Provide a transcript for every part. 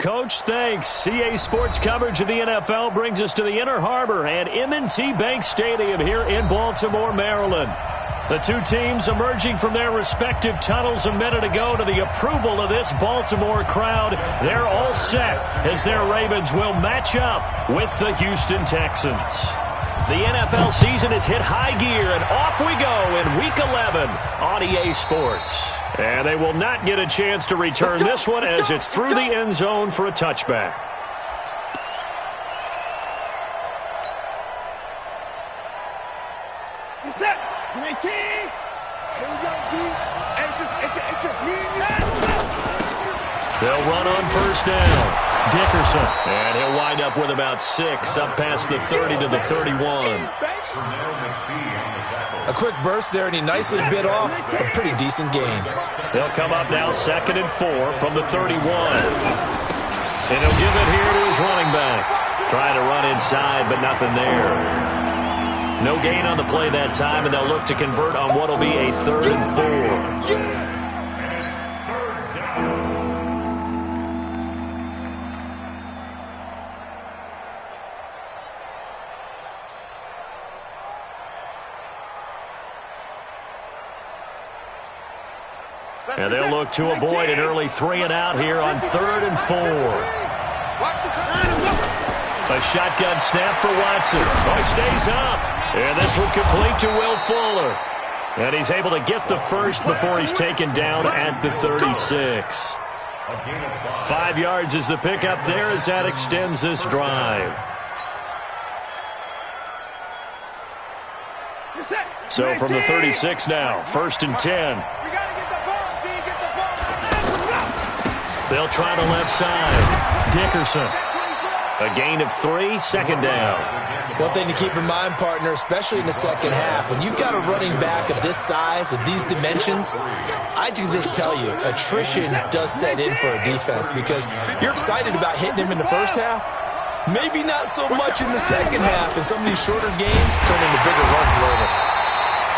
Coach, thanks. CA Sports coverage of the NFL brings us to the Inner Harbor and M&T Bank Stadium here in Baltimore, Maryland. The two teams emerging from their respective tunnels a minute ago to the approval of this Baltimore crowd. They're all set as their Ravens will match up with the Houston Texans. The NFL season has hit high gear, and off we go in Week 11 on EA Sports. And they will not get a chance to return this one as it's through the end zone for a touchback. You set. 19. Here we go, D. It's just me and you. They'll run on first down. Dickerson. And he'll wind up with about 6 up past the 30 to the 31. A quick burst there, and he nicely bit off a pretty decent gain. They'll come up now 2nd and 4 from the 31. And he'll give it here to his running back. Trying to run inside, but nothing there. No gain on the play that time, and they'll look to convert on what will be a 3rd and 4. And they'll look to avoid an early 3-and-out here on 3rd and 4. A shotgun snap for Watson. Oh, he stays up. And this one complete to Will Fuller. And he's able to get the first before he's taken down at the 36. 5 yards is the pickup there as that extends this drive. So from the 36 now, 1st and 10. They'll try to left side. Dickerson. A gain of 3, 2nd down. One thing to keep in mind, partner, especially in the second half, when you've got a running back of this size, of these dimensions, I can just tell you, attrition does set in for a defense because you're excited about hitting him in the first half. Maybe not so much in the second half, and some of these shorter gains turn into bigger runs later.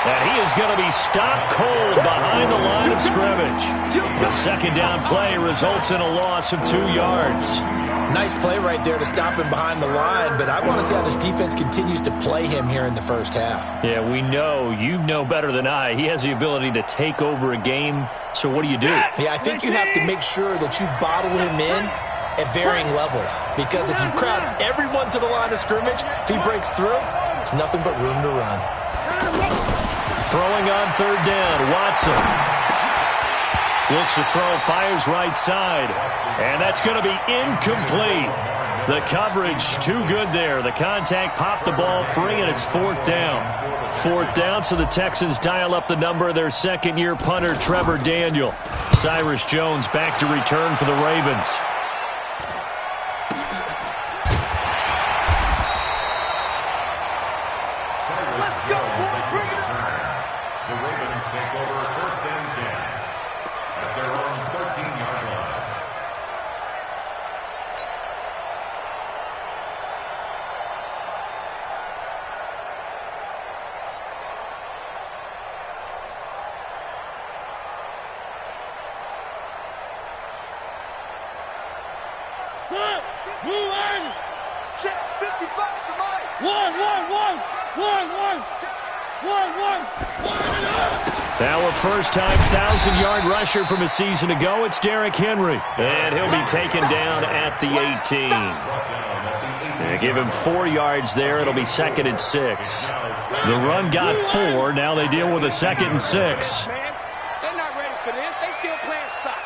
And he is going to be stopped cold behind the line of scrimmage. The 2nd down play results in a loss of 2 yards. Nice play right there to stop him behind the line, but I want to see how this defense continues to play him here in the first half. Yeah, we know. You know better than I. He has the ability to take over a game, so what do you do? Yeah, I think you have to make sure that you bottle him in at varying levels, because if you crowd everyone to the line of scrimmage, if he breaks through, there's nothing but room to run. Throwing on 3rd down, Watson. Looks to throw, fires right side. And that's going to be incomplete. The coverage too good there. The contact popped the ball free, and it's 4th down. 4th down, so the Texans dial up the number of their 2nd-year punter, Trevor Daniel. Cyrus Jones back to return for the Ravens. Now a first-time 1,000-yard rusher from a season ago, it's Derrick Henry. And he'll be taken down at the 18. They give him 4 yards there. It'll be 2nd and 6. The run got 4. Now they deal with a 2nd and 6. They're not ready for this. They still playing soccer.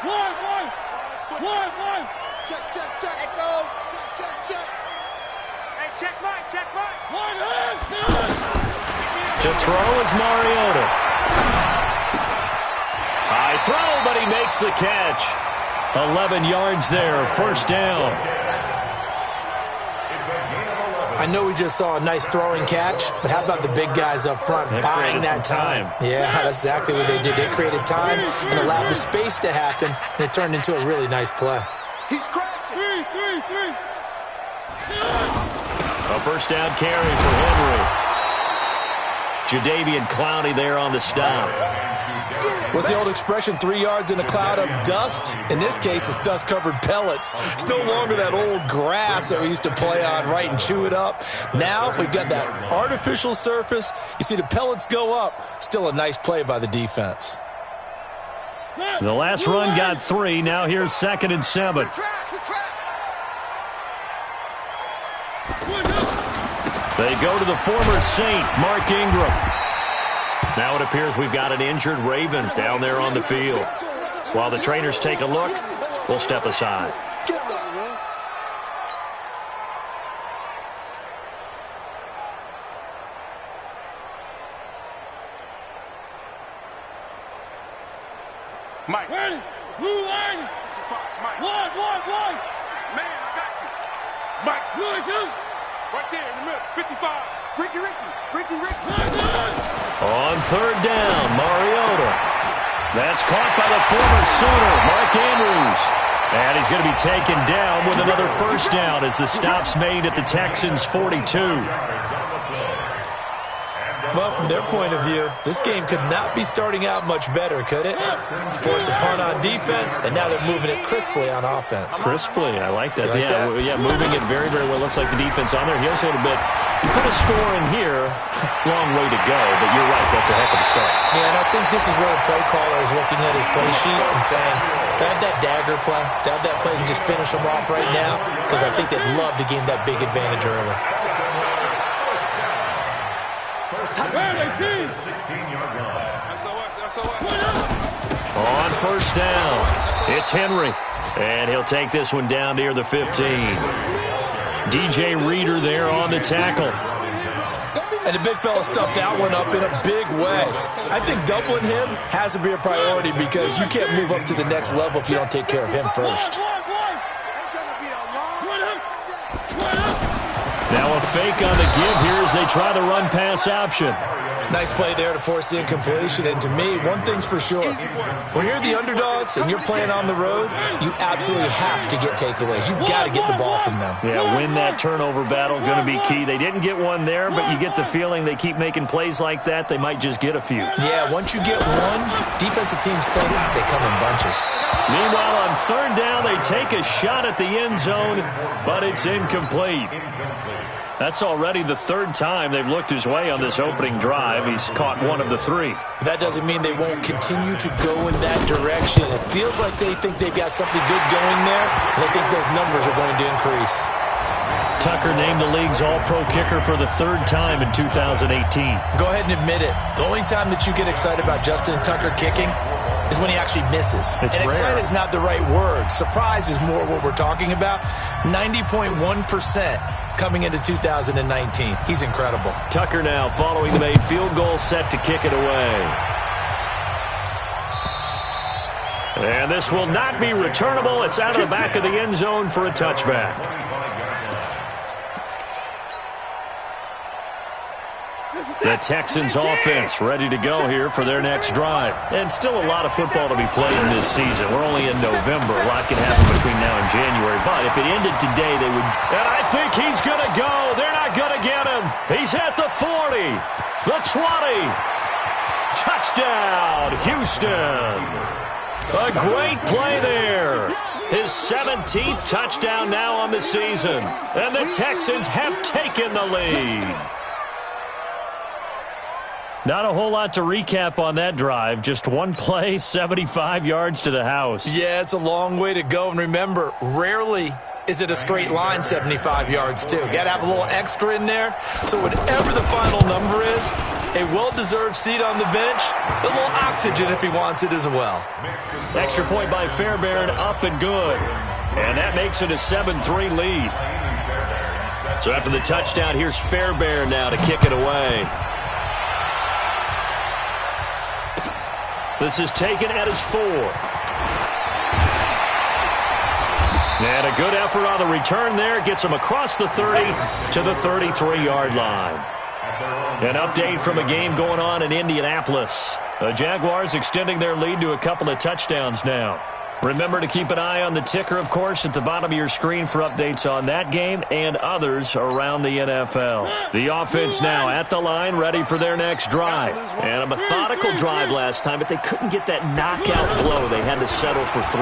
One. Check. Echo. Check. Hey, check right. To throw is Mariota. High throw, but he makes the catch. 11 yards there, 1st down. I know we just saw a nice throwing catch, but how about the big guys up front buying that time? Yeah, that's exactly what they did. They created time and allowed the space to happen, and it turned into a really nice play. He's crashing. Three. A 1st down carry for Henry. Jadeveon Clowney there on the stop. What's the old expression, 3 yards in a cloud of dust? In this case, it's dust-covered pellets. It's no longer that old grass that we used to play on, right, and chew it up. Now we've got that artificial surface. You see the pellets go up. Still a nice play by the defense. The last run got 3. Now here's 2nd and 7. They go to the former Saint, Mark Ingram. Now it appears we've got an injured Raven down there on the field. While the trainers take a look, we'll step aside. Mike. Ready? Blue line. Mike. One. Man, I got you. Mike. Good. Right there in the middle. 55. Ricky. On 3rd down, Mariota. That's caught by the former Sooner, Mark Andrews. And he's going to be taken down with another 1st down as the stop's made at the Texans' 42. Well, from their point of view, this game could not be starting out much better, could it? Force a punt on defense, and now they're moving it crisply on offense. Crisply, I like that. That? Yeah, moving it very, very well. Looks like the defense on there. Here's a little bit. You put a score in here, long way to go, but you're right, that's a heck of a start. Yeah, and I think this is where the play caller is looking at his play sheet and saying, do I have that dagger play? Do I have that play and just finish them off right now? Because I think they'd love to gain that big advantage early. 16-yard line. On 1st down, it's Henry. And he'll take this one down near the 15. DJ Reader there on the tackle. And the big fella stuffed that one up in a big way. I think doubling him has to be a priority because you can't move up to the next level if you don't take care of him first. Now a fake on the give here as they try the run-pass option. Nice play there to force the incompletion. And to me, one thing's for sure. When you're the underdogs and you're playing on the road, you absolutely have to get takeaways. You've got to get the ball from them. Yeah, win that turnover battle, going to be key. They didn't get one there, but you get the feeling they keep making plays like that, they might just get a few. Yeah, once you get one, defensive teams think they come in bunches. Meanwhile, on 3rd down, they take a shot at the end zone, but it's incomplete. That's already the 3rd time they've looked his way on this opening drive. He's caught one of the 3. That doesn't mean they won't continue to go in that direction. It feels like they think they've got something good going there, and I think those numbers are going to increase. Tucker named the league's all-pro kicker for the 3rd time in 2018. Go ahead and admit it. The only time that you get excited about Justin Tucker kicking is when he actually misses. It's and rare. excited is not the right word. Surprise is more what we're talking about. 90.1% coming into 2019. He's incredible. Tucker now following the made field goal, set to kick it away. And this will not be returnable. It's out of the back of the end zone for a touchback. The Texans offense ready to go here for their next drive. And still a lot of football to be played in this season. We're only in November. A lot can happen between now and January. But if it ended today, they would... And I think he's going to go. They're not going to get him. He's at the 40, the 20. Touchdown, Houston. A great play there. His 17th touchdown now on the season. And the Texans have taken the lead. Not a whole lot to recap on that drive. Just one play, 75 yards to the house. Yeah, it's a long way to go. And remember, rarely is it a straight line 75 yards, too. Got to have a little extra in there. So whatever the final number is, a well-deserved seat on the bench, a little oxygen if he wants it as well. Extra point by Fairbairn, up and good. And that makes it a 7-3 lead. So after the touchdown, here's Fairbairn now to kick it away. This is taken at his 4. And a good effort on the return there. Gets him across the 30 to the 33-yard line. An update from a game going on in Indianapolis. The Jaguars extending their lead to a couple of touchdowns now. Remember to keep an eye on the ticker, of course, at the bottom of your screen for updates on that game and others around the NFL. The offense now at the line, ready for their next drive. And a methodical drive last time, but they couldn't get that knockout blow. They had to settle for 3.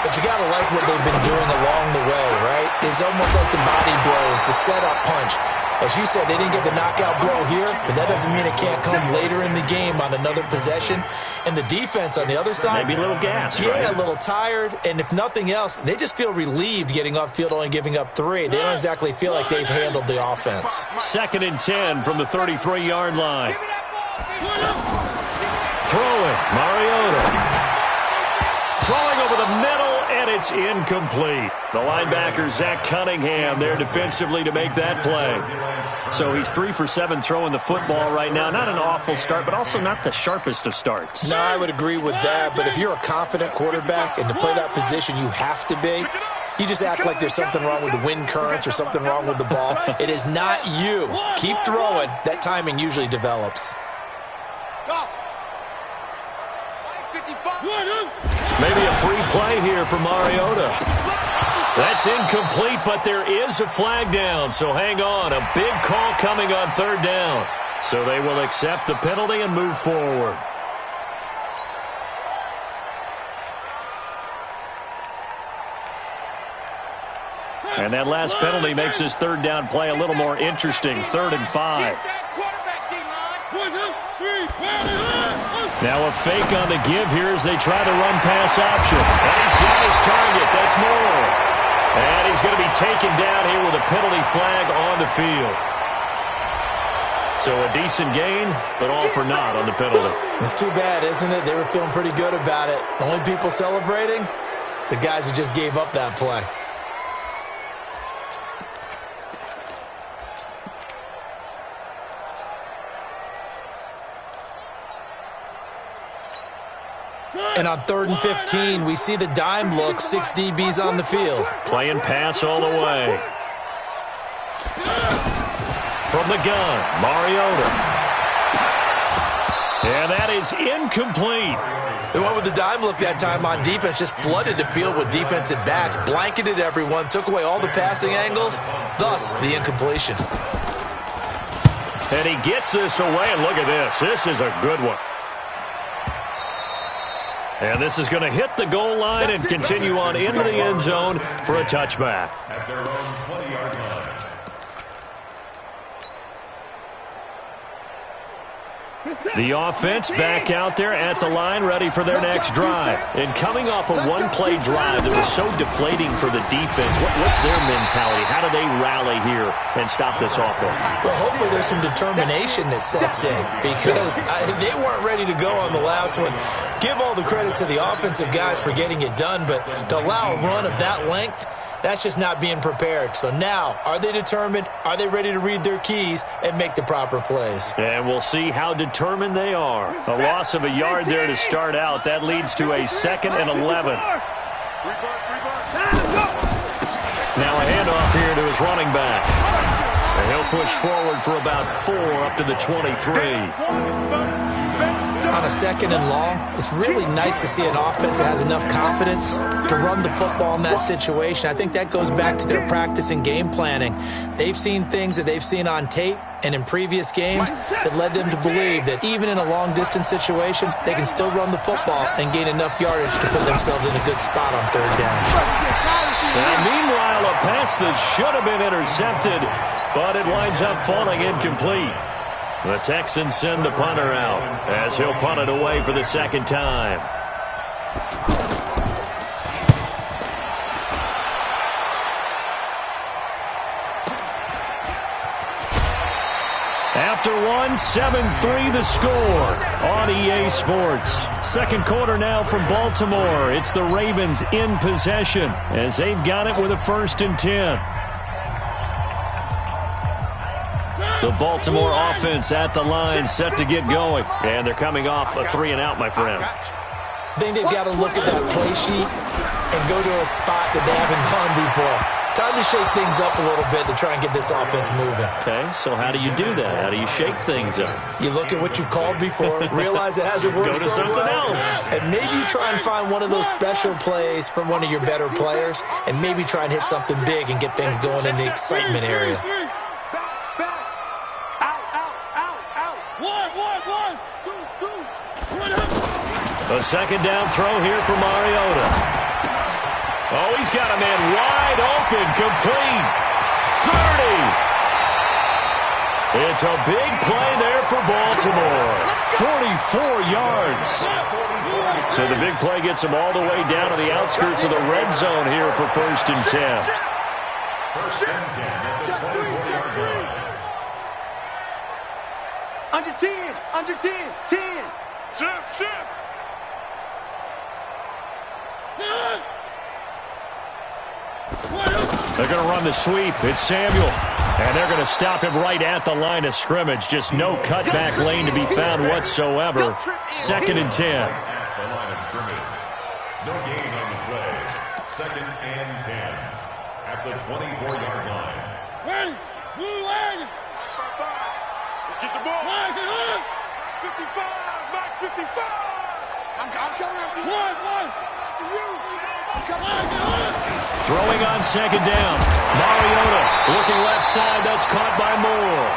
But you got to like what they've been doing along the way, right? It's almost like the body blows, the setup punch. As you said, they didn't get the knockout blow here, but that doesn't mean it can't come later in the game on another possession. And the defense on the other side, maybe a little gas, yeah, right? A little tired. And if nothing else, they just feel relieved getting off field, only giving up 3. They don't exactly feel like they've handled the offense. 2nd and 10 from the 33-yard line. Throwing, Mariota. Throwing over the middle, and it's incomplete. The linebacker, Zach Cunningham, there defensively to make that play. So he's 3 for 7 throwing the football right now. Not an awful start, but also not the sharpest of starts. No, I would agree with that. But if you're a confident quarterback and to play that position, you have to be. You just act like there's something wrong with the wind currents or something wrong with the ball. It is not you. Keep throwing. That timing usually develops. Maybe a free play here for Mariota. That's incomplete, but there is a flag down, so hang on. A big call coming on 3rd down. So they will accept the penalty and move forward. And that last penalty makes this 3rd down play a little more interesting. 3rd and 5. Now a fake on the give here as they try to run pass option. And he's got his target. That's Moore. And he's going to be taken down here with a penalty flag on the field. So a decent gain, but all for naught on the penalty. It's too bad, isn't it? They were feeling pretty good about it. The only people celebrating, the guys who just gave up that play. And on 3rd and 15, we see the dime look, 6 DBs on the field. Playing pass all the way. From the gun, Mariota. And that is incomplete. They went with the dime look that time on defense, just flooded the field with defensive backs, blanketed everyone, took away all the passing angles, thus the incompletion. And he gets this away, and look at this. This is a good one. And this is going to hit the goal line and continue on into the end zone for a touchback. At their own 20-yard line. The offense back out there at the line, ready for their next drive. And coming off a one-play drive that was so deflating for the defense, what's their mentality? How do they rally here and stop this offense? Well, hopefully there's some determination that sets in because they weren't ready to go on the last one. Give all the credit to the offensive guys for getting it done, but to allow a run of that length, that's just not being prepared. So now, are they determined? Are they ready to read their keys and make the proper plays? And we'll see how determined they are. A loss of a yard there to start out. That leads to a 2nd and 11. Now a handoff here to his running back. And he'll push forward for about 4 up to the 23. On a 2nd and long, it's really nice to see an offense that has enough confidence to run the football in that situation. I think that goes back to their practice and game planning. They've seen things that they've seen on tape and in previous games that led them to believe that even in a long-distance situation, they can still run the football and gain enough yardage to put themselves in a good spot on 3rd down. Now, meanwhile, a pass that should have been intercepted, but it winds up falling incomplete. The Texans send the punter out as he'll punt it away for the 2nd time. After one, 7-3 the score on EA Sports. 2nd quarter now from Baltimore. It's the Ravens in possession as they've got it with a 1st and 10. The Baltimore offense at the line, set to get going. And they're coming off a 3-and-out, my friend. I think they've got to look at that play sheet and go to a spot that they haven't gone before. Time to shake things up a little bit to try and get this offense moving. Okay, so how do you do that? How do you shake things up? You look at what you've called before, realize it hasn't worked Go to something else. and maybe you try and find one of those special plays from one of your better players, and maybe try and hit something big and get things going in the excitement area. A second down throw here for Mariota. Oh, he's got a man wide open, complete. 30. It's a big play there for Baltimore. 44 yards. So the big play gets them all the way down to the outskirts of the red zone here for 1st and 10. First and 10 at the 24-yard line. Under 10, under 10, 10. Shift. They're going to run the sweep. It's Samuel. And they're going to stop him right at the line of scrimmage. Just no cutback lane to be found whatsoever. 2nd and 10. At the line of scrimmage. No gain on the play. 2nd and 10 at the 24-yard line. Ready, move ready. Get the ball. 55, Mike 55. I'm coming after you. One. After you. I'm coming after you. Throwing on 2nd down. Mariota looking left side. That's caught by Moore.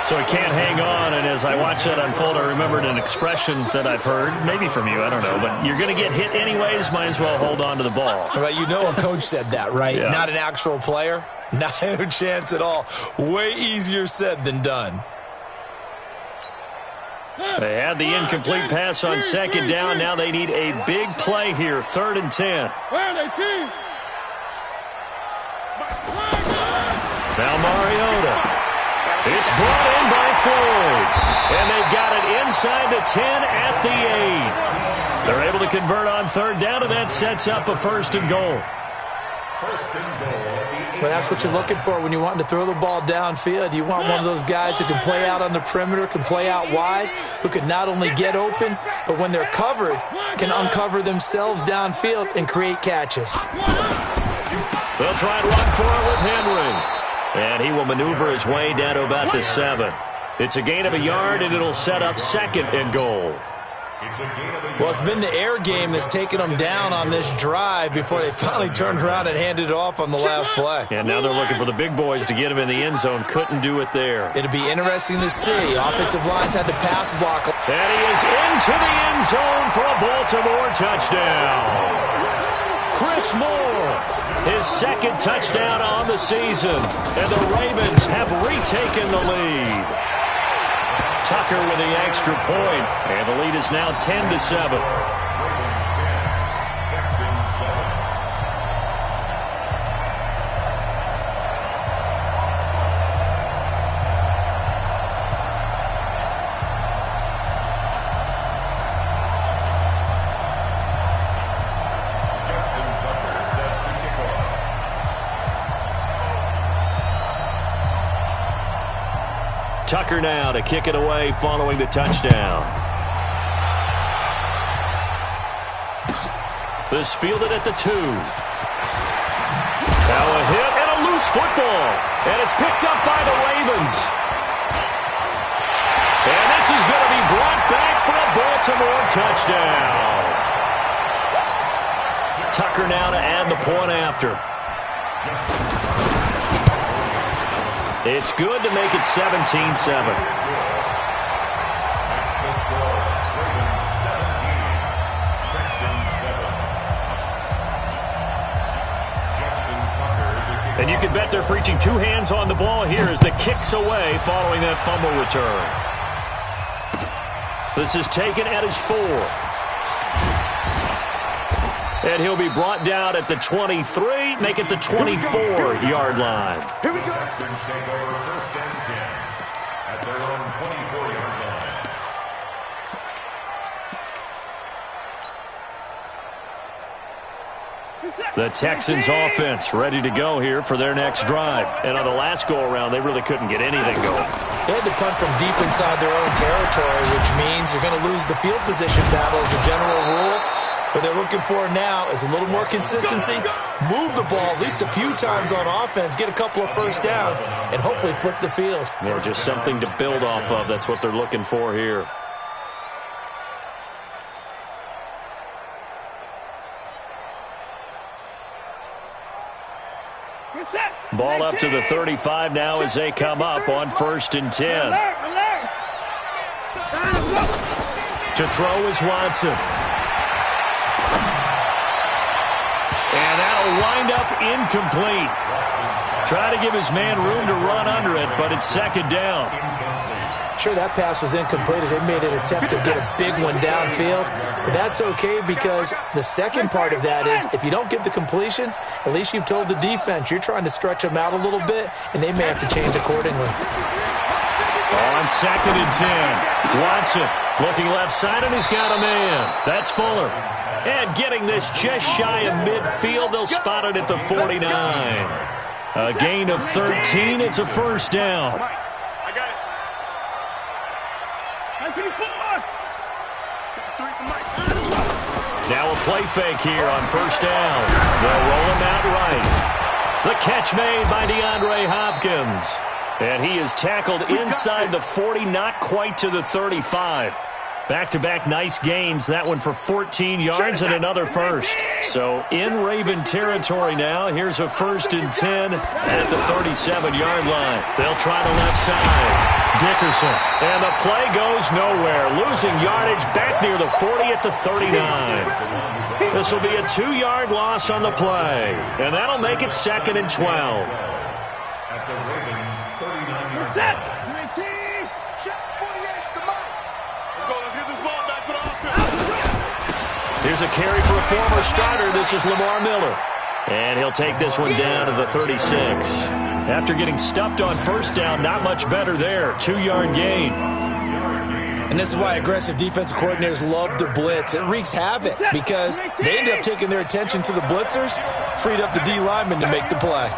So he can't hang on, and as I watch that unfold, I remembered an expression that I've heard, maybe from you, I don't know, but you're going to get hit anyways, might as well hold on to the ball. Right, you know a coach said that, right? Yeah. Not an actual player. Not a chance at all. Way easier said than done. They had the incomplete pass on 2nd down. Now they need a big play here, 3rd and 10. Now Mariota. It's brought in by Floyd. And they've got it inside the 10 at the 8. They're able to convert on 3rd down, and that sets up a 1st and goal. First and goal at the 8. But that's what you're looking for when you're wanting to throw the ball downfield. You want one of those guys who can play out on the perimeter, can play out wide, who can not only get open, but when they're covered, can uncover themselves downfield and create catches. They'll try and run for it with Henry. And he will maneuver his way down to about the 7. It's a gain of a yard, and it'll set up 2nd and goal. Well, it's been the air game that's taken them down on this drive before they finally turned around and handed it off on the last play. And now they're looking for the big boys to get him in the end zone. Couldn't do it there. It'll be interesting to see. Offensive lines had to pass block. And he is into the end zone for a Baltimore touchdown. Chris Moore, his 2nd touchdown on the season. And the Ravens have retaken the lead. Tucker with the extra point, and the lead is now 10-7. Tucker now to kick it away following the touchdown. This fielded at the 2. Now a hit and a loose football. And it's picked up by the Ravens. And this is going to be brought back for a Baltimore touchdown. Tucker now to add the point after. It's good to make it 17-7. And you can bet they're preaching 2 hands on the ball here as the kick's away following that fumble return. This is taken at his 4. And he'll be brought down at the 23, make it the 24-yard line. Here we go. Texans take over 1st and 10 at their own 24-yard line. The Texans offense ready to go here for their next drive. And on the last go-around, they really couldn't get anything going. They had to punt from deep inside their own territory, which means you're going to lose the field position battle as a general rule. What they're looking for now is a little more consistency, move the ball at least a few times on offense, get a couple of first downs, and hopefully flip the field. Yeah, just something to build off of. That's what they're looking for here. Ball up to the 35 now as they come up on 1st and 10. To throw is Watson. And that'll wind up incomplete. Try to give his man room to run under it, but it's 2nd down. Sure, that pass was incomplete as they made an attempt to get a big one downfield. But that's okay because the second part of that is if you don't get the completion, at least you've told the defense you're trying to stretch them out a little bit, and they may have to change accordingly. On 2nd and 10, Watson looking left side, and he's got a man. That's Fuller. And getting this just shy of midfield, they'll spot it at the 49. A gain of 13, it's a 1st down. Now a play fake here on 1st down. They'll roll him out right. The catch made by DeAndre Hopkins. And he is tackled inside the 40, not quite to the 35. Back-to-back nice gains. That one for 14 yards and another first. So in Raven territory now. Here's a 1st and 10 at the 37-yard line. They'll try the left side. Dickerson. And the play goes nowhere. Losing yardage back near the 40 at the 39. This will be a 2-yard loss on the play. And that'll make it 2nd and 12. At the Ravens' 39-yard line. Here's a carry for a former starter. This is Lamar Miller. And he'll take this one down to the 36. After getting stuffed on 1st down, not much better there. 2-yard gain. And this is why aggressive defensive coordinators love to blitz. It wreaks havoc because they end up taking their attention to the blitzers, freed up the D lineman to make the play.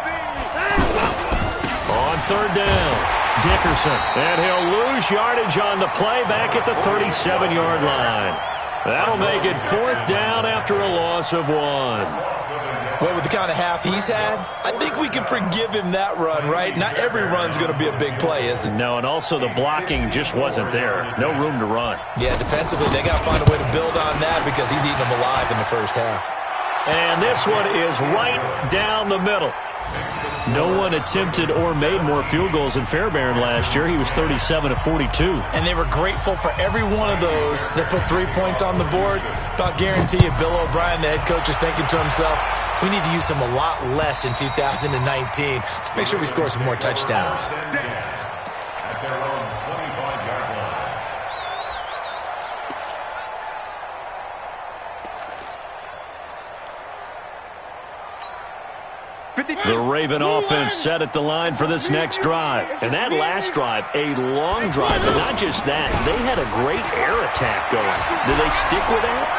On 3rd down, Dickerson. And he'll lose yardage on the play back at the 37-yard line. That'll make it 4th down after a loss of 1. Well, with the kind of half he's had, I think we can forgive him that run, right? Not every run's going to be a big play, is it? No, and also the blocking just wasn't there. No room to run. Yeah, defensively, they got to find a way to build on that because he's eating them alive in the 1st half. And this one is right down the middle. No one attempted or made more field goals than Fairbairn last year. He was 37 of 42. And they were grateful for every one of those that put 3 points on the board. I'll guarantee you Bill O'Brien, the head coach, is thinking to himself, we need to use him a lot less in 2019. Let's make sure we score some more touchdowns. At their own 25-yard line. The Raven offense set at the line for this next drive. And that last drive, a long drive, but not just that. They had a great air attack going. Do they stick with that?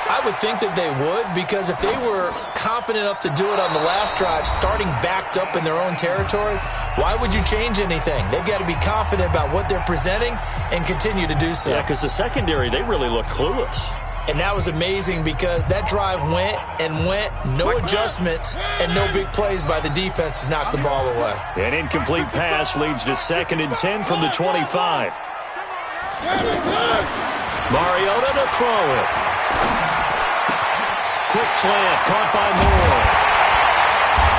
I would think that they would because if they were confident enough to do it on the last drive, starting backed up in their own territory, why would you change anything? They've got to be confident about what they're presenting and continue to do so. Yeah, because the secondary, they really look clueless. And that was amazing because that drive went and went, no adjustments and no big plays by the defense to knock the ball away. An incomplete pass leads to 2nd and 10 from the 25. Mariota to throw it. Quick slant caught by Moore.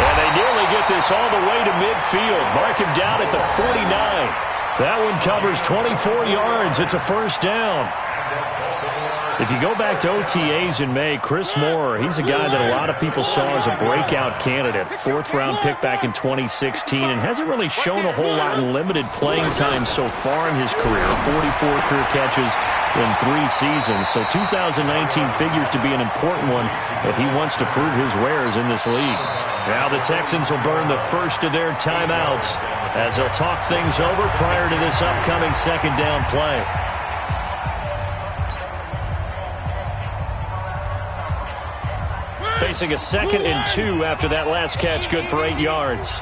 And they nearly get this all the way to midfield. Mark him down at the 49. That one covers 24 yards. It's a 1st down. If you go back to OTAs in May, Chris Moore, he's a guy that a lot of people saw as a breakout candidate. 4th-round pick back in 2016 and hasn't really shown a whole lot in limited playing time so far in his career. 44 career catches in 3 seasons. So 2019 figures to be an important one if he wants to prove his wares in this league. Now the Texans will burn the first of their timeouts as they'll talk things over prior to this upcoming 2nd down play. Facing a 2nd and 2 after that last catch, good for 8 yards.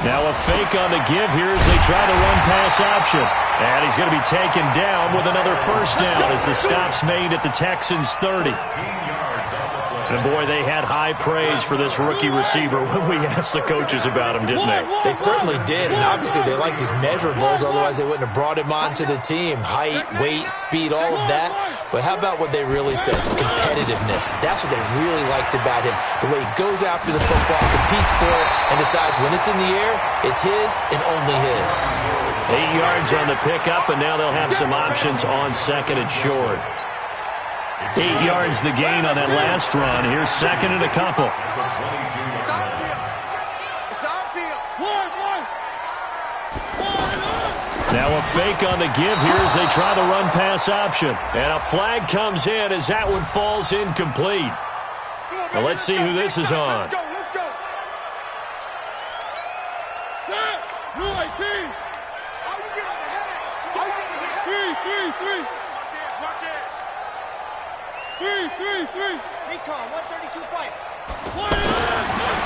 Now a fake on the give here as they try the run-pass option. And he's going to be taken down with another first down as the stop's made at the Texans' 30. And, boy, they had high praise for this rookie receiver when we asked the coaches about him, didn't they? They certainly did, and obviously they liked his measurables, otherwise they wouldn't have brought him onto the team. Height, weight, speed, all of that. But how about what they really said? Competitiveness. That's what they really liked about him. The way he goes after the football, competes for it, and decides when it's in the air, it's his and only his. 8 yards on the pickup, and now they'll have some options on second and short. 8 yards the gain on that last run. Here's second and a couple. Now a fake on the give here as they try the run-pass option. And a flag comes in as that one falls incomplete. Now let's see who this is on. Let's go. Three. Recon, 132 fight.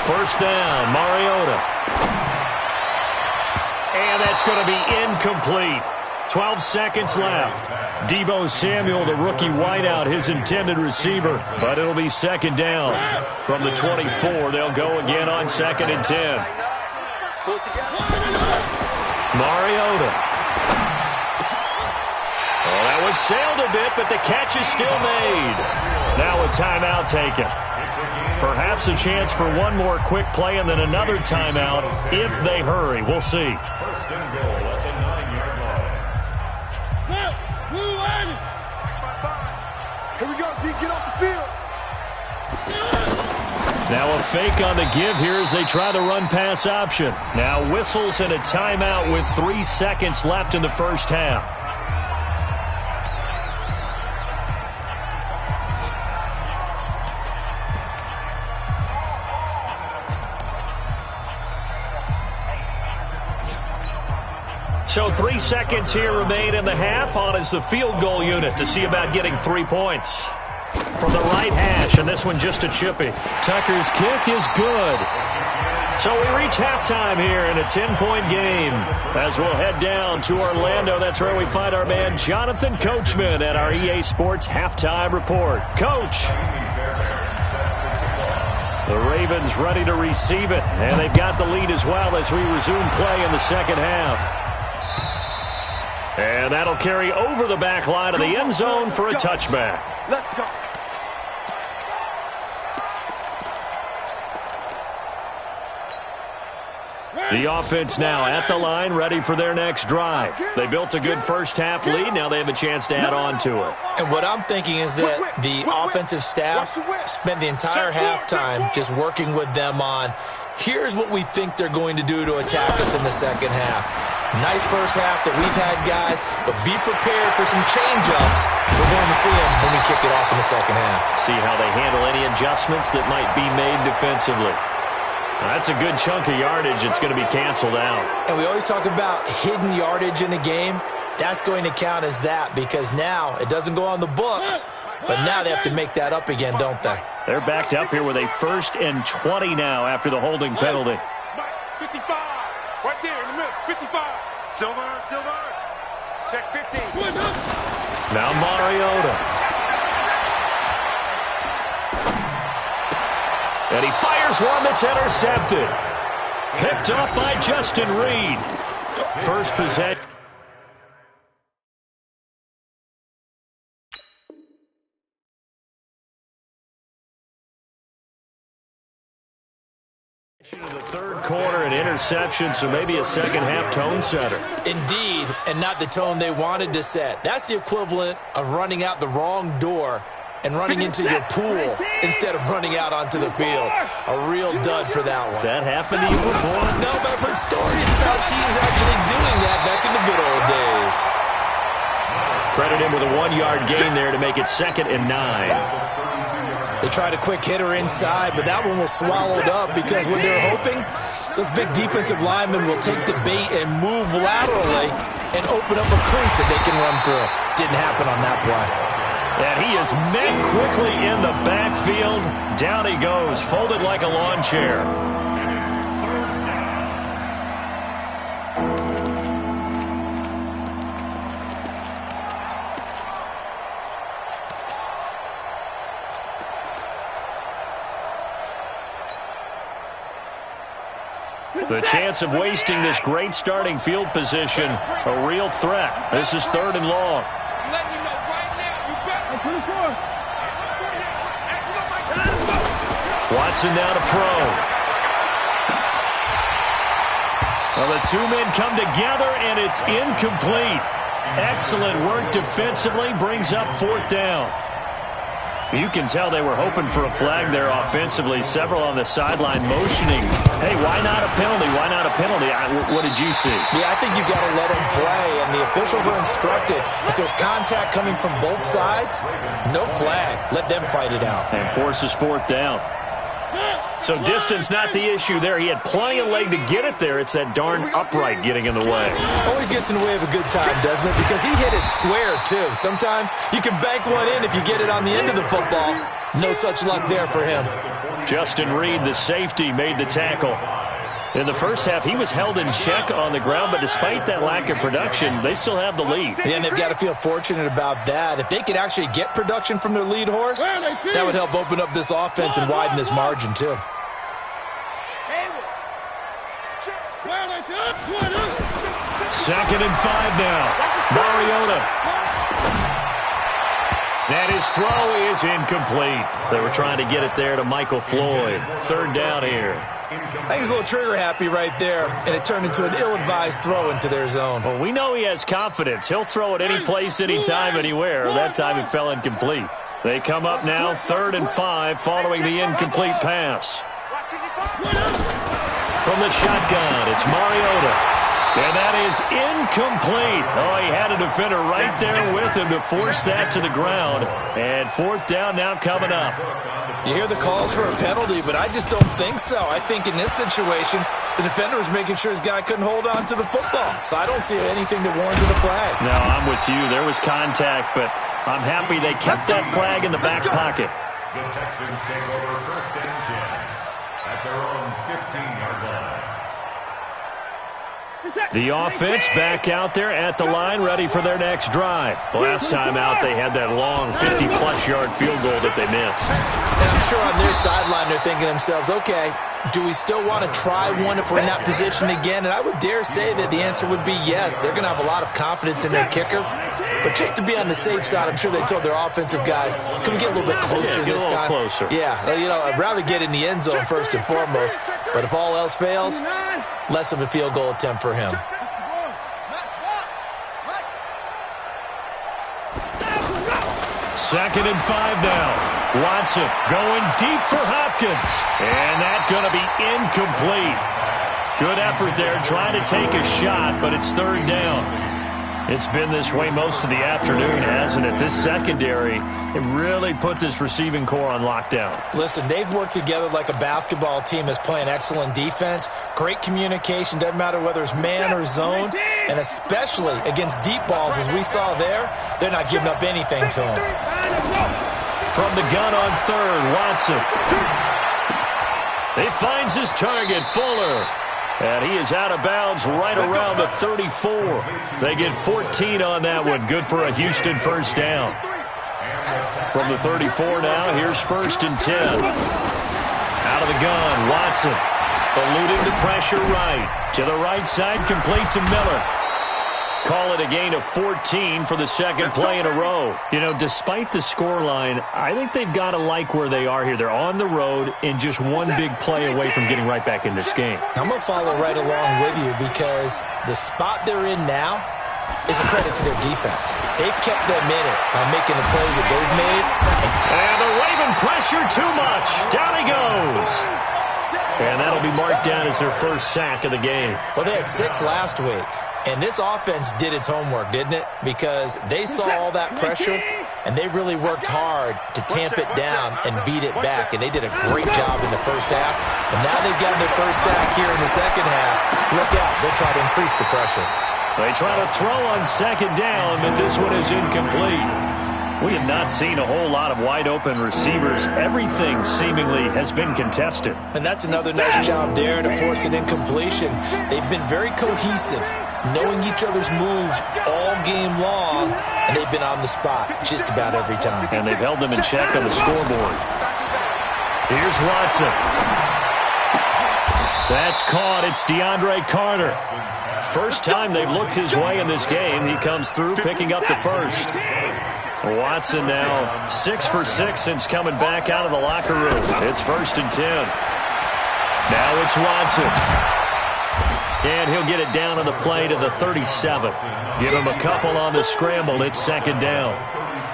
First down, Mariota. And that's going to be incomplete. 12 seconds left. Deebo Samuel, the rookie wideout, his intended receiver. But it'll be second down. From the 24, they'll go again on second and 10. Mariota. Oh, that one sailed a bit, but the catch is still made. Now a timeout taken. Perhaps a chance for one more quick play and then another timeout if they hurry. We'll see. First and goal at the 9-yard line. Here we go, D. Get off the field. Now a fake on the give here as they try the run-pass option. Now whistles and a timeout with 3 seconds left in the first half. So 3 seconds here remain in the half. On is the field goal unit to see about getting 3 points. From the right hash, and this one just a chippy. Tucker's kick is good. So we reach halftime here in a 10-point game. As we'll head down to Orlando, that's where we find our man Jonathan Coachman at our EA Sports Halftime Report. Coach. The Ravens ready to receive it, and they've got the lead as well as we resume play in the second half. And that'll carry over the back line of the end zone for a touchback. Let's go. The offense now at the line, ready for their next drive. They built a good first-half lead. Now they have a chance to add on to it. And what I'm thinking is that the offensive staff spent the entire halftime just working with them on, here's what we think they're going to do to attack us in the second half. Nice first half that we've had, guys, but be prepared for some change-ups. We're going to see them when we kick it off in the second half. See how they handle any adjustments that might be made defensively. That's a good chunk of yardage. It's going to be canceled out. And we always talk about hidden yardage in a game. That's going to count as that because now it doesn't go on the books, but now they have to make that up again, don't they? They're backed up here with a 1st and 20 now after the holding penalty. 55. Right there in the middle. 55. Silver. Check 15. Now Mariota. And he fires one that's intercepted. Picked up by Justin Reed. First possession. The third quarter, an interception, so maybe a second-half tone setter. Indeed, and not the tone they wanted to set. That's the equivalent of running out the wrong door and running into your pool instead of running out onto the field. A real dud for that one. Has that happened to you before? No, but I've heard stories about teams actually doing that back in the good old days. Credit him with a 1-yard gain there to make it 2nd and 9. They tried a quick hitter inside, but that one was swallowed up because what they're hoping, those big defensive linemen will take the bait and move laterally and open up a crease that they can run through. Didn't happen on that play. And he is met quickly in the backfield. Down he goes, folded like a lawn chair. The chance of wasting this great starting field position, a real threat. This is 3rd and long. Watson now to throw. Well, the two men come together, and it's incomplete. Excellent work defensively, brings up 4th down. You can tell they were hoping for a flag there offensively. Several on the sideline motioning. Hey, why not a penalty? Why not a penalty? What did you see? Yeah, I think you got to let them play, and the officials are instructed. If there's contact coming from both sides, no flag. Let them fight it out. And forces 4th down. So distance not the issue there. He had plenty of leg to get it there. It's that darn upright getting in the way. Always gets in the way of a good time, doesn't it? Because he hit it square, too. Sometimes you can bank one in if you get it on the end of the football. No such luck there for him. Justin Reed, the safety, made the tackle. In the first half, he was held in check on the ground, but despite that lack of production, they still have the lead. Yeah, and they've got to feel fortunate about that. If they could actually get production from their lead horse, that would help open up this offense and widen this margin, too. 2nd and 5 now. Mariota. And his throw is incomplete. They were trying to get it there to Michael Floyd. 3rd down here. I think he's a little trigger happy right there, and it turned into an ill-advised throw into their zone. Well, we know he has confidence. He'll throw it any place, anytime, anywhere. That time it fell incomplete. They come up now 3rd and 5 following the incomplete pass. From the shotgun, it's Mariota. And that is incomplete. Oh, he had a defender right there with him to force that to the ground. And 4th down now coming up. You hear the calls for a penalty, but I just don't think so. I think in this situation, the defender was making sure his guy couldn't hold on to the football. So I don't see anything that warranted a flag. No, I'm with you. There was contact, but I'm happy they kept that flag in the back pocket. The Texans take over 1st and 10 at their own 15-yard line. The offense back out there at the line, ready for their next drive. Last time out, they had that long 50-plus yard field goal that they missed. And I'm sure on their sideline, they're thinking to themselves, okay, do we still want to try one if we're in that position again? And I would dare say that the answer would be yes. They're going to have a lot of confidence in their kicker. But just to be on the safe side, I'm sure they told their offensive guys, can we get a little bit closer this time? Closer. Yeah, you know, I'd rather get in the end zone first and foremost. But if all else fails, less of a field goal attempt for him. Second and 5 now. Watson going deep for Hopkins. And that's going to be incomplete. Good effort there trying to take a shot, but it's 3rd down. It's been this way most of the afternoon, hasn't it? This secondary, it really put this receiving core on lockdown. Listen, they've worked together like a basketball team that's playing excellent defense. Great communication, doesn't matter whether it's man or zone. And especially against deep balls, as we saw there, they're not giving up anything to them. From the gun on 3rd, Watson. He finds his target, Fuller. And he is out of bounds right around the 34. They get 14 on that one. Good for a Houston 1st down. From the 34 now, here's 1st and 10. Out of the gun, Watson. Eluding the pressure right. To the right side, complete to Miller. Call it a gain of 14 for the 2nd play in a row. You know, despite the scoreline, I think they've got to like where they are here. They're on the road and just one big play away from getting right back in this game. I'm going to follow right along with you because the spot they're in now is a credit to their defense. They've kept them in it by making the plays that they've made. And the Raven pressure too much. Down he goes. And that'll be marked down as their 1st sack of the game. Well, they had 6 last week. And this offense did its homework, didn't it? Because they saw all that pressure, and they really worked hard to tamp it down and beat it back. And they did a great job in the first half. And now they've gotten their 1st sack here in the second half. Look out. They'll try to increase the pressure. They try to throw on 2nd down, but this one is incomplete. We have not seen a whole lot of wide-open receivers. Everything seemingly has been contested. And that's another nice job there to force an incompletion. They've been very cohesive, knowing each other's moves all game long, and they've been on the spot just about every time. And they've held them in check on the scoreboard. Here's Watson. That's caught. It's DeAndre Carter. First time they've looked his way in this game. He comes through picking up the first. Watson now 6 for 6 since coming back out of the locker room. It's 1st and 10. Now it's Watson. And he'll get it down on the play to the 37. Give him a couple on the scramble. It's 2nd down.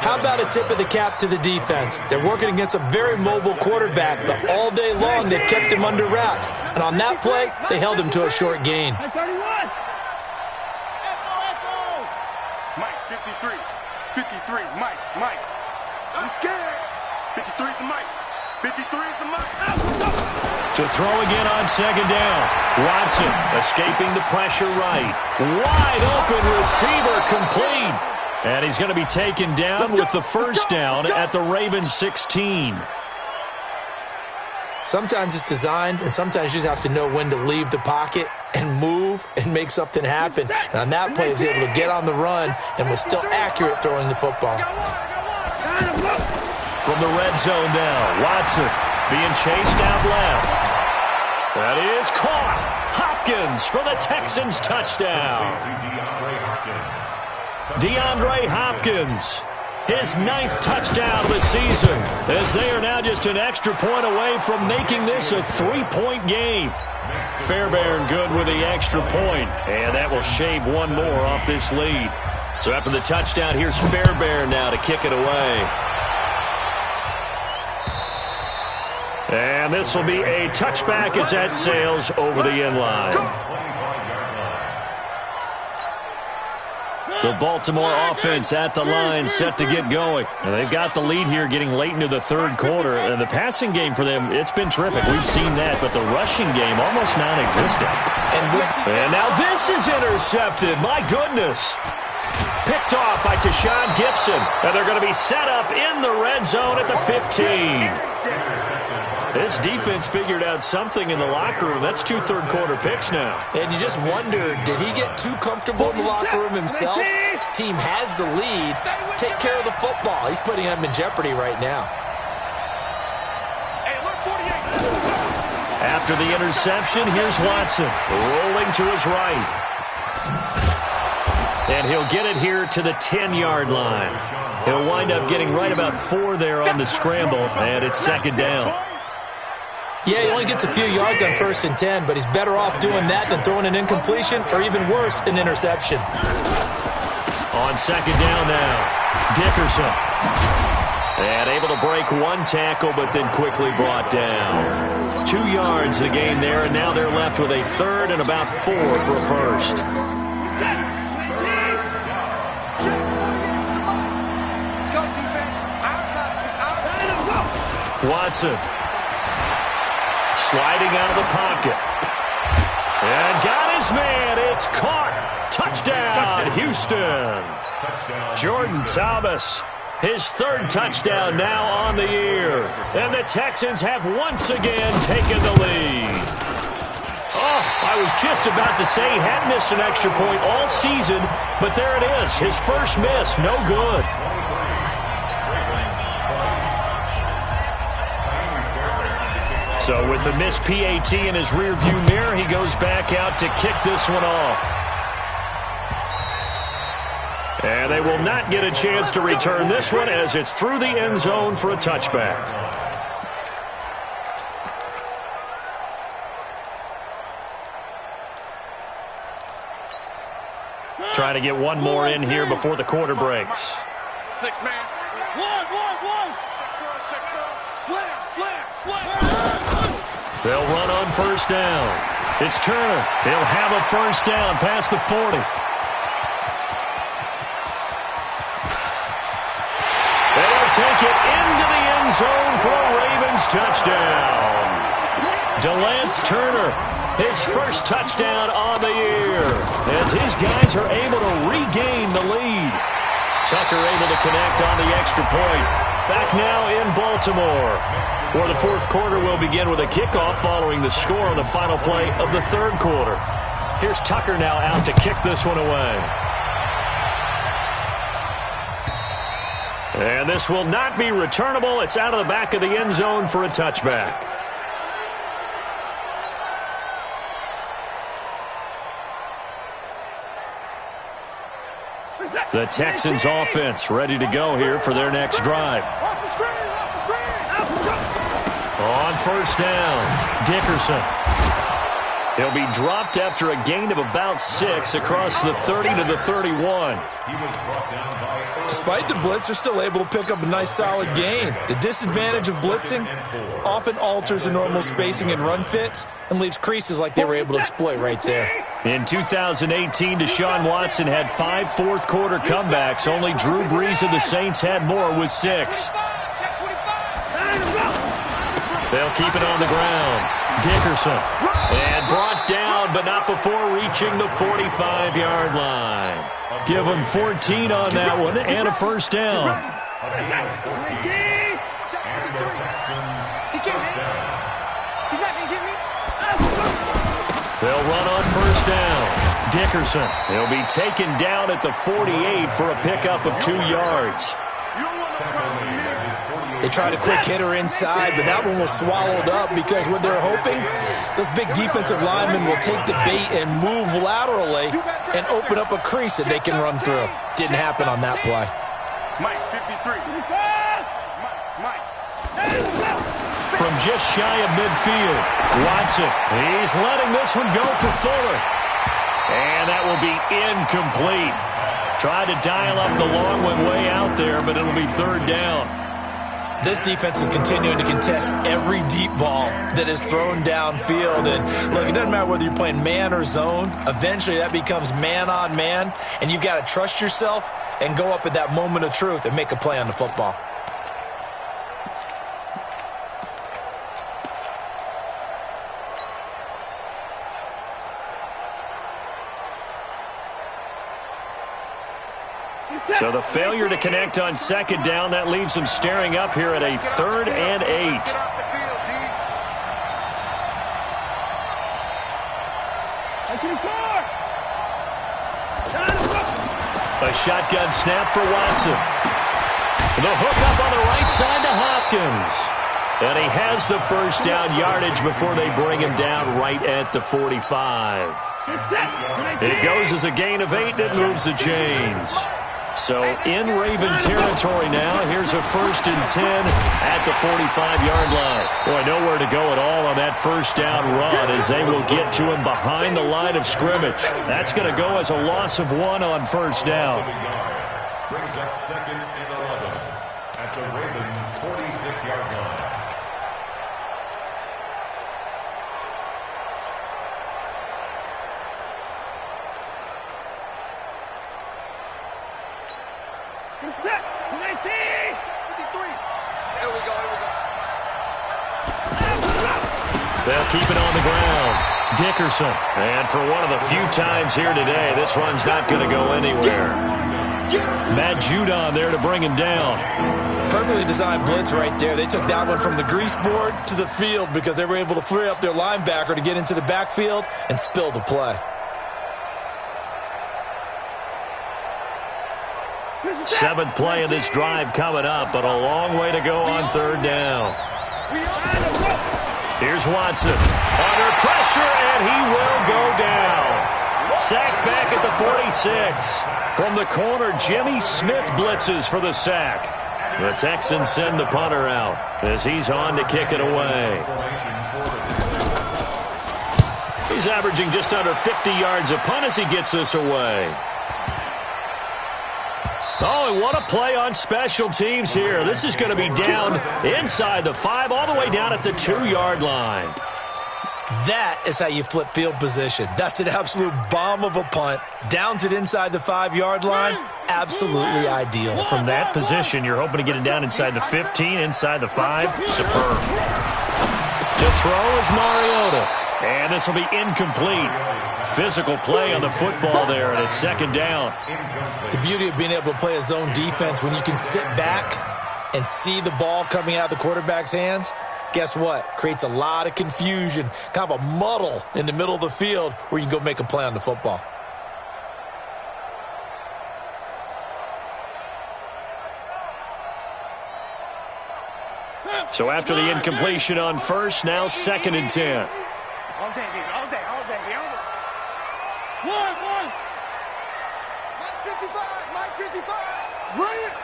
How about a tip of the cap to the defense? They're working against a very mobile quarterback, but all day long they've kept him under wraps. And on that play, they held him to a short gain. Mike, 53. 53, Mike. He's scared. 53 is the Mike. 53 is the Mike. To throw again on 2nd down. Watson escaping the pressure right. Wide open receiver complete. And he's going to be taken down with the 1st down at the Ravens 16. Sometimes it's designed, and sometimes you just have to know when to leave the pocket and move and make something happen. And on that play, he was able to get on the run and was still accurate throwing the football. From the red zone now, Watson being chased out left. That is caught. Hopkins for the Texans touchdown. DeAndre Hopkins, his 9th touchdown of the season, as they are now just an extra point away from making this a 3-point game. Fairbairn good with the extra point, and that will shave one more off this lead. So after the touchdown, here's Fairbairn now to kick it away. And this will be a touchback as that sails over the end line. The Baltimore offense at the line, set to get going. And they've got the lead here getting late into the 3rd quarter. And the passing game for them, it's been terrific. We've seen that, but the rushing game almost non-existent. And now this is intercepted. My goodness. Picked off by Tashawn Gibson. And they're going to be set up in the red zone at the 15. This defense figured out something in the locker room. That's 2 third-quarter picks now. And you just wonder, did he get too comfortable in the locker room himself? His team has the lead. Take care of the football. He's putting them in jeopardy right now. After the interception, here's Watson rolling to his right. And he'll get it here to the 10-yard line. He'll wind up getting right about 4 there on the scramble, and it's 2nd down. Yeah, he only gets a few yards on 1st and 10, but he's better off doing that than throwing an incompletion or even worse, an interception. On 2nd down now, Dickerson. And able to break 1 tackle, but then quickly brought down. 2 yards the gain there, and now they're left with a 3rd and about 4 for a first. Watson. Sliding out of the pocket. And got his man. It's caught. Touchdown, Houston. Jordan Thomas, his 3rd touchdown now on the year. And the Texans have once again taken the lead. Oh, I was just about to say he hadn't missed an extra point all season, but there it is. His first miss, no good. So with the missed PAT in his rearview mirror, he goes back out to kick this one off. And they will not get a chance to return this one as it's through the end zone for a touchback. Trying to get one more in here before the quarter breaks. 6 man. One. Check cross. Slam. They'll run on 1st down. It's Turner. He'll have a 1st down past the 40. They'll take it into the end zone for a Ravens touchdown. DeLance Turner, his 1st touchdown on the year, as his guys are able to regain the lead. Tucker able to connect on the extra point. Back now in Baltimore, where the 4th quarter will begin with a kickoff following the score on the final play of the 3rd quarter. Here's Tucker now out to kick this one away. And this will not be returnable. It's out of the back of the end zone for a touchback. The Texans offense ready to go here for their next drive. On first down, Dickerson. He'll be dropped after a gain of about 6 across the 30 to the 31. Despite the blitz, they're still able to pick up a nice solid gain. The disadvantage of blitzing often alters the normal spacing and run fits and leaves creases like they were able to exploit right there. In 2018, Deshaun Watson had 5 fourth-quarter comebacks. Only Drew Brees of the Saints had more with 6. They'll keep it on the ground. Dickerson. And brought down, but not before reaching the 45-yard line. Give him 14 on that one and a first down. They'll run on first down. Dickerson. He'll be taken down at the 48 for a pickup of 2 yards. They tried a quick hitter inside, but that one was swallowed up because what they're hoping, those big defensive linemen will take the bait and move laterally and open up a crease that they can run through. Didn't happen on that play. Mike, 53. Mike. From just shy of midfield, Watson. He's letting this one go for Fuller. And that will be incomplete. Tried to dial up the long one way out there, but it'll be third down. This defense is continuing to contest every deep ball that is thrown downfield. And look, it doesn't matter whether you're playing man or zone. Eventually that becomes man on man, and you've got to trust yourself and go up at that moment of truth and make a play on the football. So the failure to connect on second down, that leaves them staring up here at a 3rd and 8. A shotgun snap for Watson. The hook up on the right side to Hopkins. And he has the first down yardage before they bring him down right at the 45. It goes as a gain of 8, and it moves the chains. So in Raven territory now. Here's a 1st and 10 at the 45-yard line. Boy, nowhere to go at all on that first down run as they will get to him behind the line of scrimmage. That's going to go as a loss of 1 on first down. Brings up 2nd and 11 at the Ravens' 46-yard line. Set. 19. 53. Here we go. They'll keep it on the ground. Dickerson. And for one of the few times here today, this run's not going to go anywhere. Matt Judon there to bring him down. Perfectly designed blitz right there. They took that one from the grease board to the field because they were able to free up their linebacker to get into the backfield and spill the play. 7th play of this drive coming up, but a long way to go on third down. Here's Watson. Under pressure, and he will go down. Sacked back at the 46. From the corner, Jimmy Smith blitzes for the sack. The Texans send the punter out as he's on to kick it away. He's averaging just under 50 yards a punt as he gets this away. Oh, and what a play on special teams here. This is going to be down inside the 5, all the way down at the 2-yard line. That is how you flip field position. That's an absolute bomb of a punt. Downs it inside the 5-yard line. Absolutely ideal. From that position, you're hoping to get it down inside the 15, inside the 5. Superb. To throw is Mariota. And this will be incomplete. Physical play on the football there, and it's second down. The beauty of being able to play a zone defense when you can sit back and see the ball coming out of the quarterback's hands, guess what? Creates a lot of confusion, kind of a muddle in the middle of the field where you can go make a play on the football. So after the incompletion on first, now 2nd and 10. All day, baby. All day. 1. 55, Mike 55. Bring it.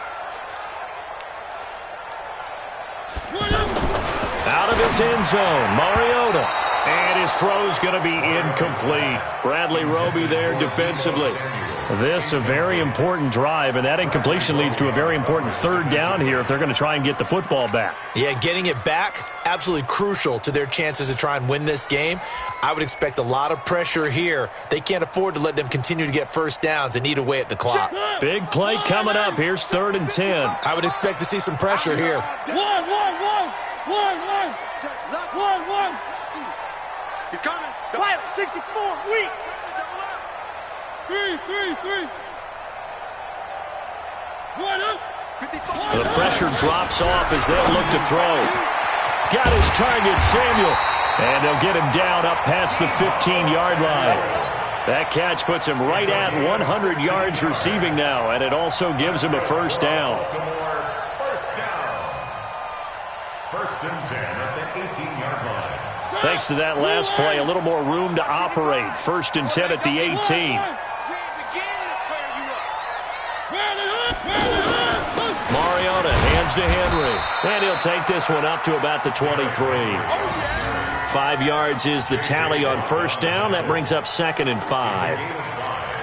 Out of his end zone, Mariota. And his throw's going to be incomplete. Bradley Roby there defensively. This a very important drive, and that incompletion leads to a very important third down here if they're going to try and get the football back. Yeah, getting it back, absolutely crucial to their chances to try and win this game. I would expect a lot of pressure here. They can't afford to let them continue to get first downs and eat away at the clock. Big play coming up. Here's 3rd and 10. I would expect to see some pressure here. One. He's coming. Quiet, 64, weak. Three. The pressure drops off as they'll look to throw. Got his target, Samuel. And they'll get him down up past the 15-yard line. That catch puts him right at 100 yards receiving now, and it also gives him a first down. First and 10 at the 18-yard line. Thanks to that last play, a little more room to operate. 1st and 10 at the 18. Mariota hands to Henry. And he'll take this one up to about the 23. 5 yards is the tally on first down. That brings up 2nd and 5.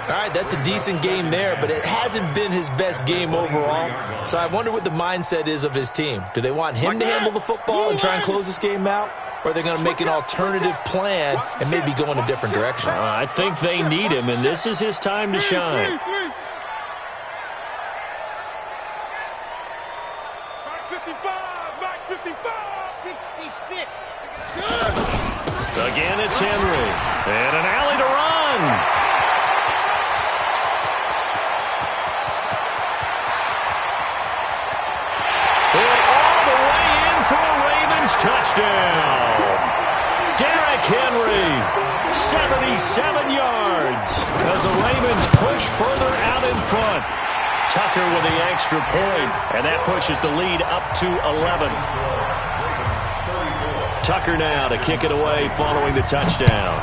All right, that's a decent game there, but it hasn't been his best game overall. So I wonder what the mindset is of his team. Do they want him to handle the football and try and close this game out? Or are they going to make an alternative plan and maybe go in a different direction? I think they need him, and this is his time to shine. Mike 55, 66. Again, it's Henry. And an alley to run. Touchdown. Derrick Henry, 77 yards as the Ravens push further out in front. Tucker with the extra point, and that pushes the lead up to 11. Tucker now to kick it away following the touchdown.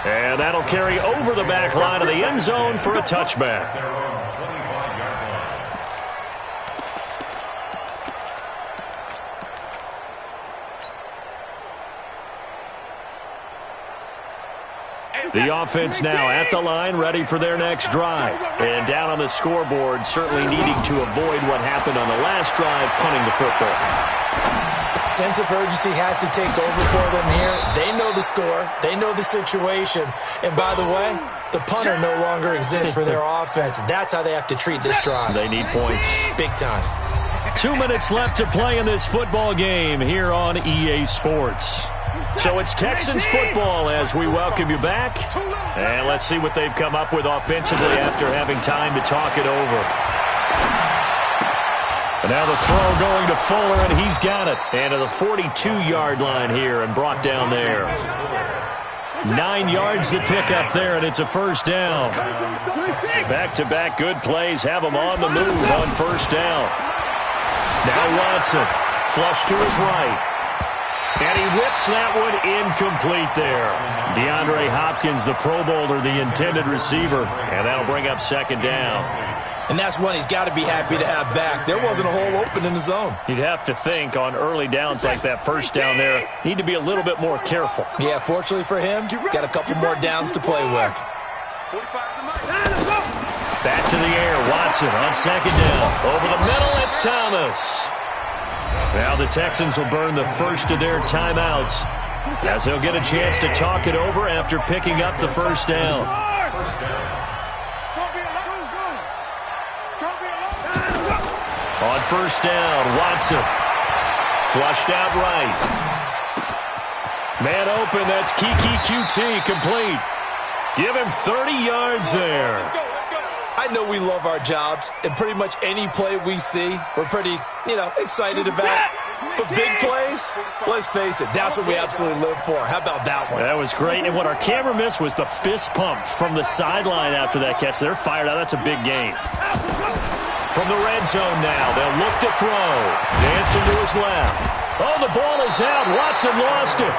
And that'll carry over the back line of the end zone for a touchback. The offense now at the line, ready for their next drive. And down on the scoreboard, certainly needing to avoid what happened on the last drive, punting the football. Sense of urgency has to take over for them here. They know the score. They know the situation. And by the way, the punter no longer exists for their offense. That's how they have to treat this drive. They need points. Big time. 2 minutes left to play in this football game here on EA Sports. So it's Texans football as we welcome you back. And let's see what they've come up with offensively after having time to talk it over. And now the throw going to Fuller, and he's got it. And to the 42-yard line here and brought down there. 9 yards to pick up there, and it's a first down. Back-to-back good plays have them on the move on first down. Now Watson, flush to his right. And he whips that one incomplete there. DeAndre Hopkins, the Pro Bowler, the intended receiver. And that'll bring up second down. And that's one he's got to be happy to have back. There wasn't a hole open in the zone. You'd have to think on early downs like that first down there, need to be a little bit more careful. Yeah, fortunately for him, got a couple more downs to play with. Back to the air, Watson on second down. Over the middle, it's Thomas. Now the Texans will burn the first of their timeouts as they'll get a chance to talk it over after picking up the first down. On first down, Watson. Flushed out right. Man open, that's Kiki QT, complete. Give him 30 yards there. I know we love our jobs, and pretty much any play we see, we're pretty, excited about. But big plays, let's face it, that's what we absolutely live for. How about that one? That was great, and what our camera missed was the fist pump from the sideline after that catch. They're fired out. That's a big game. From the red zone now, they'll look to throw. Dancing to his left. Oh, the ball is out. Watson lost it.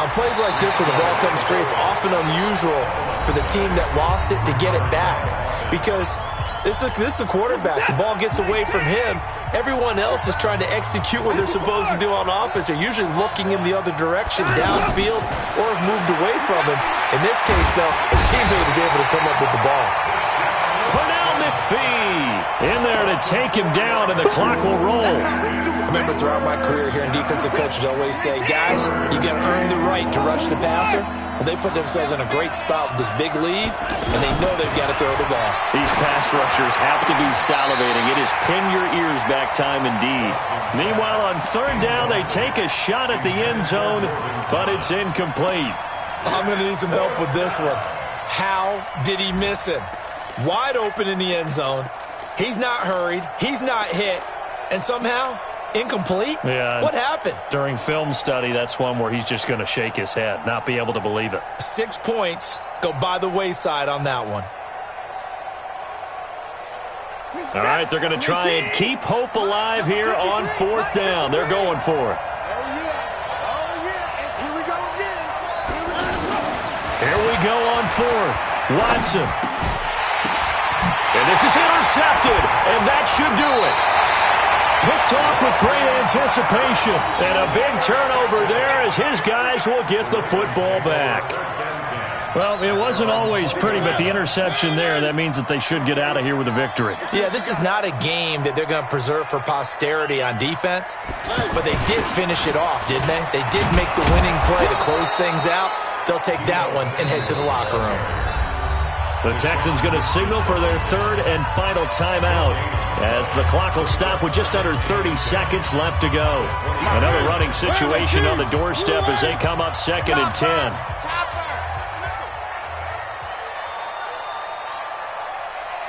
on plays like this when the ball comes free, it's often unusual for the team that lost it to get it back because this is a quarterback. The ball gets away from him. Everyone else is trying to execute what they're supposed to do on offense. They're usually looking in the other direction, downfield, or have moved away from him. In this case, though, a teammate is able to come up with the ball. In there to take him down, and the clock will roll. I remember throughout my career here in defensive coaches always say, guys, you got to earn the right to rush the passer. Well, they put themselves in a great spot with this big lead, and they know they've got to throw the ball. These pass rushers have to be salivating. It is pin your ears back time indeed. Meanwhile, on third down, they take a shot at the end zone, but it's incomplete. I'm going to need some help with this one. How did he miss him? Wide open in the end zone. He's not hurried. He's not hit. And somehow, incomplete? Yeah. What happened? During film study, that's one where he's just going to shake his head, not be able to believe it. 6 points go by the wayside on that one. All right, they're going to try and keep hope alive here on fourth down. They're going for it. Here we go again. Here we go on fourth. Watson. And this is intercepted, and that should do it. Picked off with great anticipation, and a big turnover there as his guys will get the football back. Well, it wasn't always pretty, but the interception there, that means that they should get out of here with a victory. Yeah, this is not a game that they're going to preserve for posterity on defense, but they did finish it off, didn't they? They did make the winning play to close things out. They'll take that one and head to the locker room. The Texans going to signal for their third and final timeout as the clock will stop with just under 30 seconds left to go. Another running situation on the doorstep as they come up 2nd and 10.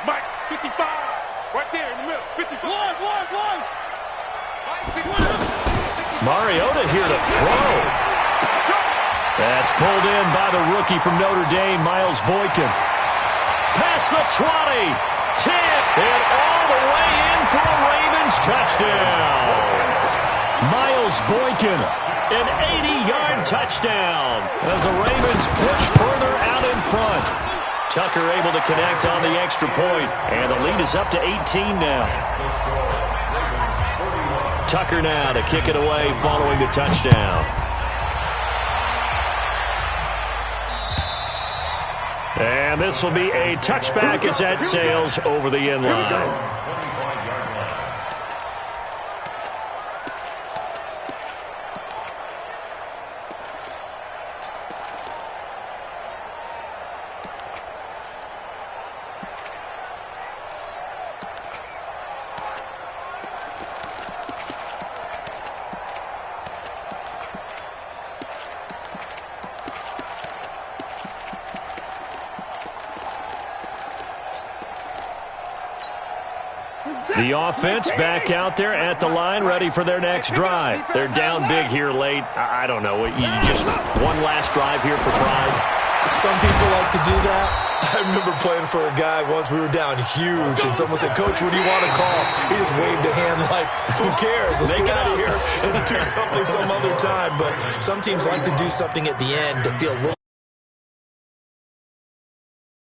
Mike, 55. Right there in the middle. 55. One. Mariota here to throw. That's pulled in by the rookie from Notre Dame, Miles Boykin. Past the 20, 10, and all the way in for a Ravens touchdown. Miles Boykin, an 80-yard touchdown as the Ravens push further out in front. Tucker able to connect on the extra point, and the lead is up to 18 now. Tucker now to kick it away following the touchdown. And this will be a touchback as that sails over the end line. The offense back out there at the line, ready for their next drive. They're down big here late. I don't know. You just one last drive here for pride. Some people like to do that. I remember playing for a guy once. We were down huge, and someone said, "Coach, what do you want to call?" He just waved a hand like, "Who cares? Let's get out of here and do something some other time." But some teams like to do something at the end to feel a little